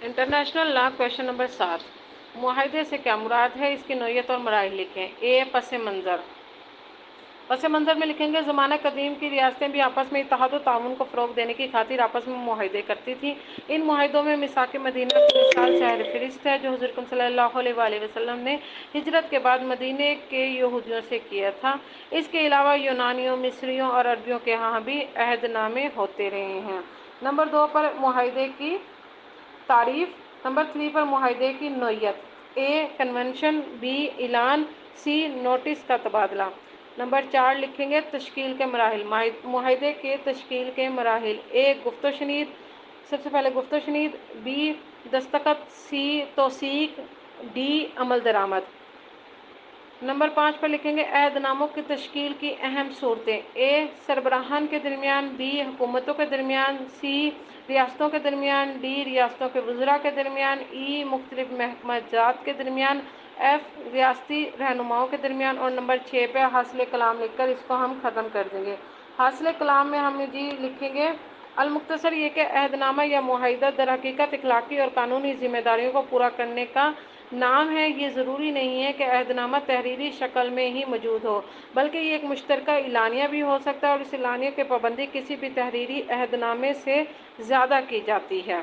International law question number 7، معاہدے سے کیا مراد ہے، اس کی نوعیت اور مراحل لکھیں۔ اے پس منظر، پس منظر میں لکھیں گے زمانہ قدیم کی ریاستیں بھی آپس میں اتحاد و تعاون کو فروغ دینے کی خاطر آپس میں معاہدے کرتی تھیں۔ ان معاہدوں میں میثاق مدینہ کی مثال شہر فہرست ہے، جو حضور صلی اللہ علیہ وآلہ وسلم نے ہجرت کے بعد مدینے کے یہودیوں سے کیا تھا۔ اس کے علاوہ یونانیوں، مصریوں اور عربیوں کے ہاں بھی عہد نامے ہوتے رہے ہیں۔ نمبر 2 پر معاہدے کی تعریف۔ نمبر 3 پر معاہدے کی نوعیت۔ اے کنونشن، بی اعلان، سی نوٹس کا تبادلہ۔ نمبر 4 لکھیں گے تشکیل کے مراحل۔ معاہدے کے تشکیل کے مراحل: اے گفت و شنید، سب سے پہلے گفت و شنید، بی دستخط، سی توثیق، ڈی عمل درآمد۔ نمبر 5 پر لکھیں گے عہد ناموں کی تشکیل کی اہم صورتیں: اے سربراہان کے درمیان، بی حکومتوں کے درمیان، سی ریاستوں کے درمیان، ڈی ریاستوں کے وزراء کے درمیان، ای مختلف محکمہ جات کے درمیان، ایف ریاستی رہنماؤں کے درمیان، اور نمبر 6 پہ حاصل کلام لکھ کر اس کو ہم ختم کر دیں گے۔ حاصل کلام میں ہم لکھیں گے المختصر یہ کہ عہد نامہ یا معاہدہ در حقیقت اخلاقی اور قانونی ذمہ داریوں کو پورا کرنے کا نام ہے۔ یہ ضروری نہیں ہے کہ عہد نامہ تحریری شکل میں ہی موجود ہو، بلکہ یہ ایک مشترکہ اعلانیہ بھی ہو سکتا ہے، اور اس اعلانیے کی پابندی کسی بھی تحریری عہد نامے سے زیادہ کی جاتی ہے۔